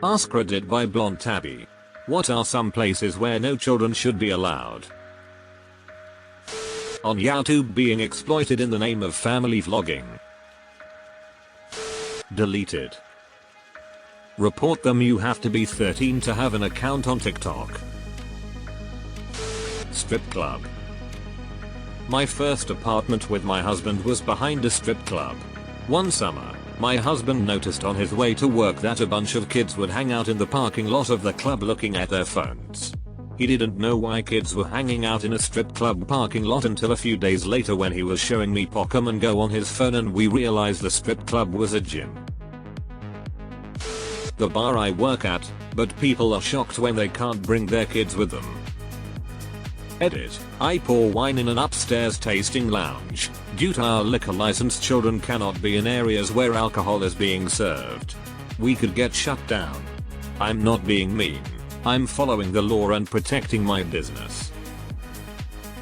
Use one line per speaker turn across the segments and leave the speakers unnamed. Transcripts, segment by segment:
AskReddit by Blonde Tabby. What are some places where no children should be allowed? On YouTube being exploited in the name of family vlogging. Deleted. Report them, you have to be 13 to have an account on TikTok. Strip club. My first apartment with my husband was behind a strip club. One summer, my husband noticed on his way to work that a bunch of kids would hang out in the parking lot of the club looking at their phones. He didn't know why kids were hanging out in a strip club parking lot until a few days later when he was showing me Pokemon Go on his phone and we realized the strip club was a gym. The bar I work at, but people are shocked when they can't bring their kids with them. Edit. I pour wine in an upstairs tasting lounge. Due to our liquor license, children cannot be in areas where alcohol is being served. We could get shut down. I'm not being mean. I'm following the law and protecting my business.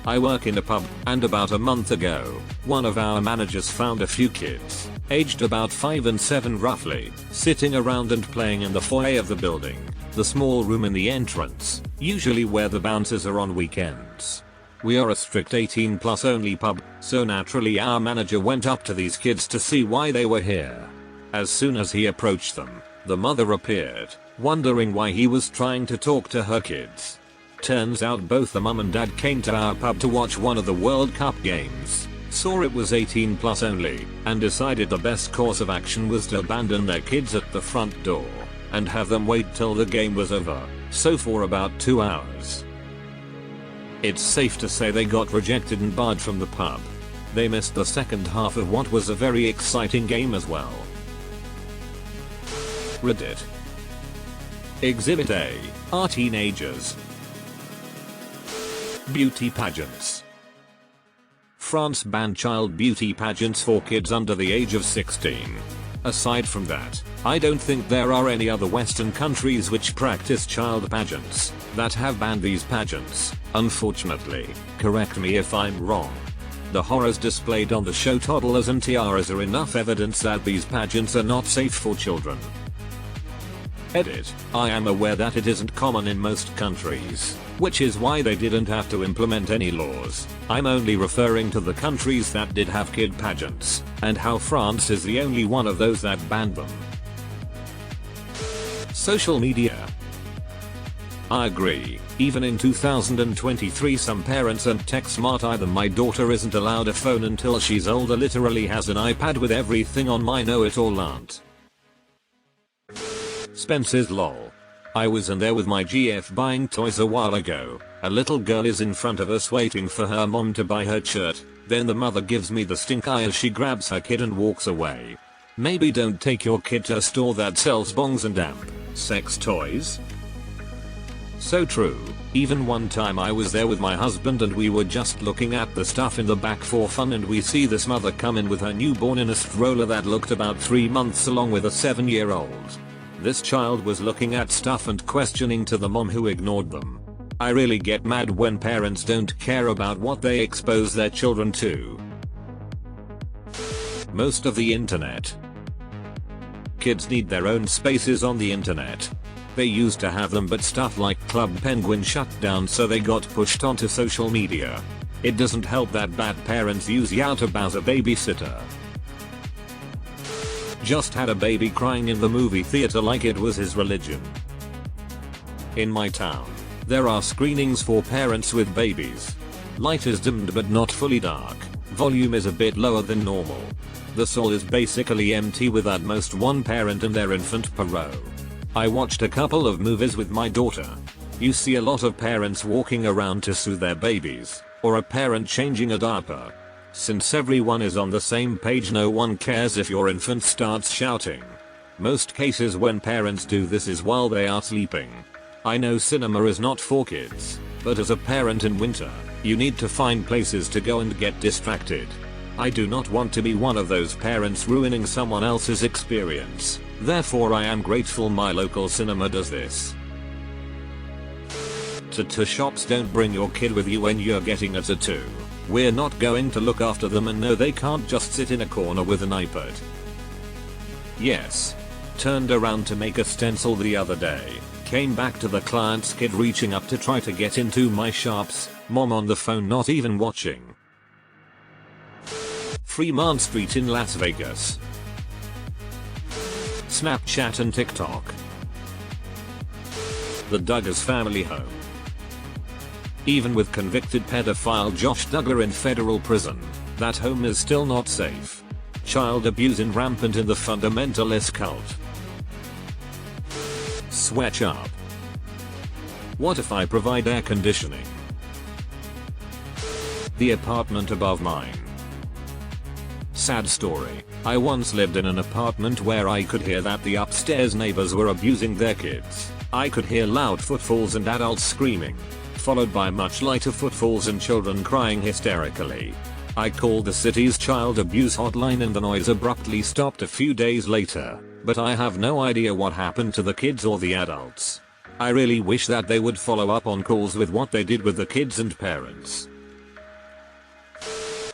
I work in a pub, and about a month ago, one of our managers found a few kids, aged about 5 and 7 roughly, sitting around and playing in the foyer of the building, the small room in the entrance, usually where the bouncers are on weekends. We are a strict 18+ only pub, so naturally our manager went up to these kids to see why they were here. As soon as he approached them, the mother appeared, wondering why he was trying to talk to her kids. Turns out both the mum and dad came to our pub to watch one of the World Cup games, saw it was 18+ only, and decided the best course of action was to abandon their kids at the front door and have them wait till the game was over, so for about 2 hours. It's safe to say they got rejected and barred from the pub. They missed the second half of what was a very exciting game as well. Reddit. Exhibit A. Are teenagers. Beauty pageants. France banned child beauty pageants for kids under the age of 16. Aside from that, I don't think there are any other Western countries which practice child pageants that have banned these pageants, unfortunately. Correct me if I'm wrong. The horrors displayed on the show Toddlers and Tiaras are enough evidence that these pageants are not safe for children. Edit. I am aware that it isn't common in most countries, which is why they didn't have to implement any laws. I'm only referring to the countries that did have kid pageants, and how France is the only one of those that banned them. Social media. I agree. Even in 2023 some parents aren't tech smart either. My daughter isn't allowed a phone until she's older, literally has an iPad with everything on. My know-it-all aunt. Spencer's lol. I was in there with my GF buying toys a while ago. A little girl is in front of us waiting for her mom to buy her shirt. Then the mother gives me the stink eye as she grabs her kid and walks away. Maybe don't take your kid to a store that sells bongs and sex toys. So true. Even one time I was there with my husband and we were just looking at the stuff in the back for fun and we see this mother come in with her newborn in a stroller that looked about 3 months along with a 7-year-old. This child was looking at stuff and questioning to the mom who ignored them. I really get mad when parents don't care about what they expose their children to. Most of the internet. Kids need their own spaces on the internet. They used to have them, but stuff like Club Penguin shut down, so they got pushed onto social media. It doesn't help that bad parents use YouTube as a babysitter. Just had a baby crying in the movie theater like it was his religion. In my town, there are screenings for parents with babies. Light is dimmed but not fully dark. Volume is a bit lower than normal. The stall is basically empty with at most one parent and their infant per row. I watched a couple of movies with my daughter. You see a lot of parents walking around to soothe their babies, or a parent changing a diaper. Since everyone is on the same page, no one cares if your infant starts shouting. Most cases when parents do this is while they are sleeping. I know cinema is not for kids, but as a parent in winter, you need to find places to go and get distracted. I do not want to be one of those parents ruining someone else's experience. Therefore I am grateful my local cinema does this. Tattoo shops. Don't bring your kid with you when you're getting a tattoo. We're not going to look after them, and no, they can't just sit in a corner with an iPad. Yes. Turned around to make a stencil the other day. Came back to the client's kid reaching up to try to get into my shops. Mom on the phone not even watching. Fremont Street in Las Vegas. Snapchat and TikTok. The Duggars family home. Even with convicted pedophile Josh Duggar in federal prison, that home is still not safe. Child abuse is rampant in the fundamentalist cult. Sweat up. What if I provide air conditioning? The apartment above mine. Sad story. I once lived in an apartment where I could hear that the upstairs neighbors were abusing their kids. I could hear loud footfalls and adults screaming, followed by much lighter footfalls and children crying hysterically. I called the city's child abuse hotline and the noise abruptly stopped a few days later, but I have no idea what happened to the kids or the adults. I really wish that they would follow up on calls with what they did with the kids and parents.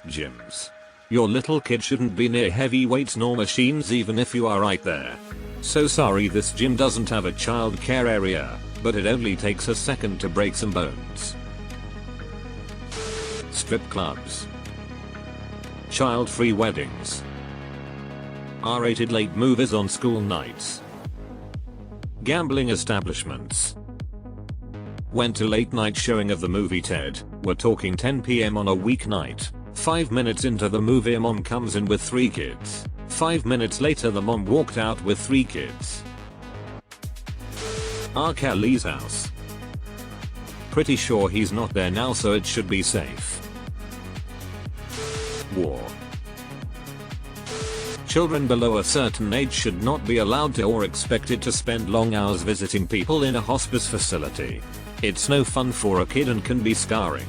Gyms. Your little kid shouldn't be near heavy weights nor machines even if you are right there. So sorry this gym doesn't have a child care area, but it only takes a second to break some bones. Strip clubs. Child-free weddings. R-rated late movies on school nights. Gambling establishments. Went to late night showing of the movie Ted. We're talking 10 PM on a weeknight. 5 minutes into the movie a mom comes in with 3 kids. 5 minutes later the mom walked out with 3 kids. R. Kelly's house. Pretty sure he's not there now so it should be safe. War. Children below a certain age should not be allowed to or expected to spend long hours visiting people in a hospice facility. It's no fun for a kid and can be scarring.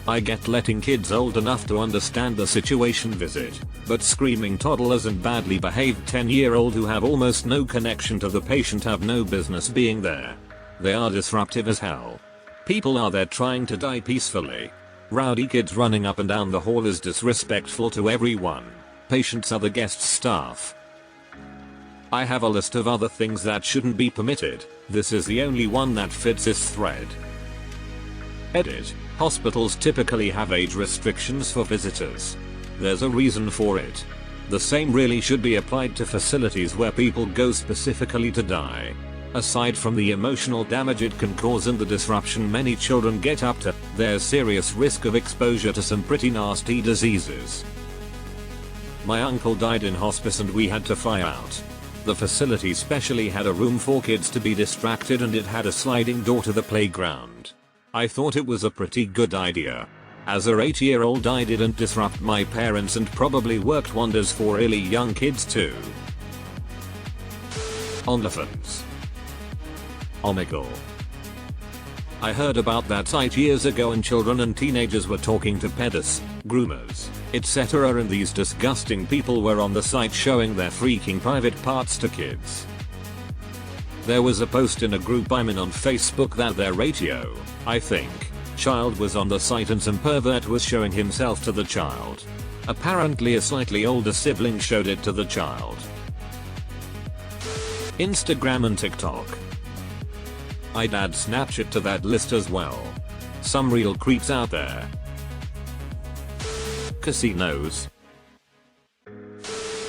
I get letting kids old enough to understand the situation visit, but screaming toddlers and badly behaved 10-year-old who have almost no connection to the patient have no business being there. They are disruptive as hell. People are there trying to die peacefully. Rowdy kids running up and down the hall is disrespectful to everyone. Patients are the guest staff. I have a list of other things that shouldn't be permitted. This is the only one that fits this thread. Edit. Hospitals typically have age restrictions for visitors. There's a reason for it. The same really should be applied to facilities where people go specifically to die. Aside from the emotional damage it can cause and the disruption many children get up to, there's serious risk of exposure to some pretty nasty diseases. My uncle died in hospice and we had to fly out. The facility specially had a room for kids to be distracted and it had a sliding door to the playground. I thought it was a pretty good idea. As a 8-year-old I didn't disrupt my parents and probably worked wonders for really young kids too. OnlyFans. Omegle. I heard about that site years ago and children and teenagers were talking to pedos, groomers, etc. and these disgusting people were on the site showing their freaking private parts to kids. There was a post in a group I'm in on Facebook that their ratio, I think, child was on the site and some pervert was showing himself to the child. Apparently a slightly older sibling showed it to the child. Instagram and TikTok. I'd add Snapchat to that list as well. Some real creeps out there. Casinos.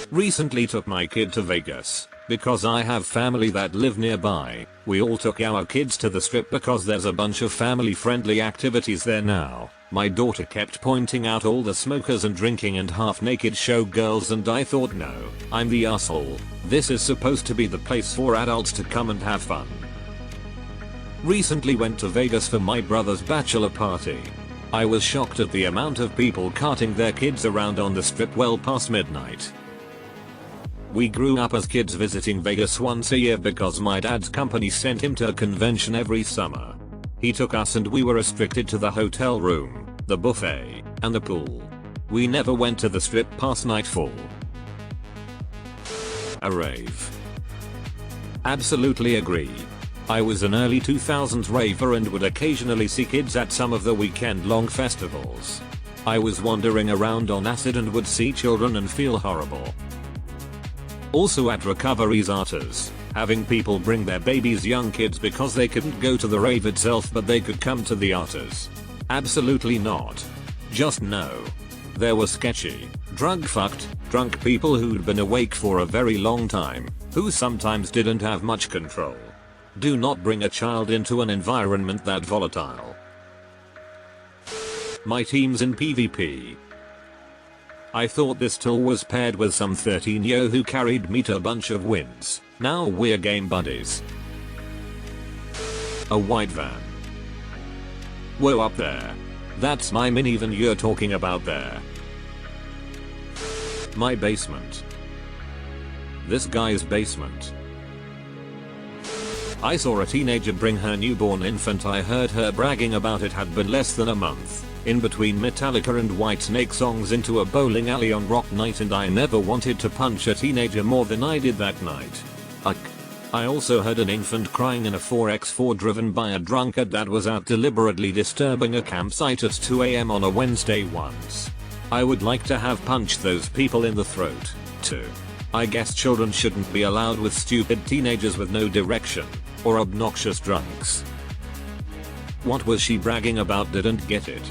Recently took my kid to Vegas. Because I have family that live nearby, we all took our kids to the strip because there's a bunch of family friendly activities there now. My daughter kept pointing out all the smokers and drinking and half naked showgirls and I thought no, I'm the asshole. This is supposed to be the place for adults to come and have fun. Recently went to Vegas for my brother's bachelor party. I was shocked at the amount of people carting their kids around on the strip well past midnight. We grew up as kids visiting Vegas once a year because my dad's company sent him to a convention every summer. He took us and we were restricted to the hotel room, the buffet, and the pool. We never went to the strip past nightfall. A rave. Absolutely agree. I was an early 2000s raver and would occasionally see kids at some of the weekend-long festivals. I was wandering around on acid and would see children and feel horrible. Also at recoveries arters, having people bring their babies young kids because they couldn't go to the rave itself but they could come to the arters. Absolutely not. Just no. There were sketchy, drug-fucked, drunk people who'd been awake for a very long time, who sometimes didn't have much control. Do not bring a child into an environment that volatile. My teams in PvP. I thought this tool was paired with some 13-yo who carried me to a bunch of wins. Now we're game buddies. A white van. Whoa, up there. That's my minivan you're talking about there. My basement. This guy's basement. I saw a teenager bring her newborn infant. I heard her bragging about it had been less than a month, in between Metallica and Whitesnake songs, into a bowling alley on rock night, and I never wanted to punch a teenager more than I did that night. I also heard an infant crying in a 4x4 driven by a drunkard that was out deliberately disturbing a campsite at 2 AM on a Wednesday once. I would like to have punched those people in the throat, too. I guess children shouldn't be allowed with stupid teenagers with no direction, or obnoxious drunks. What was she bragging about? Didn't get it.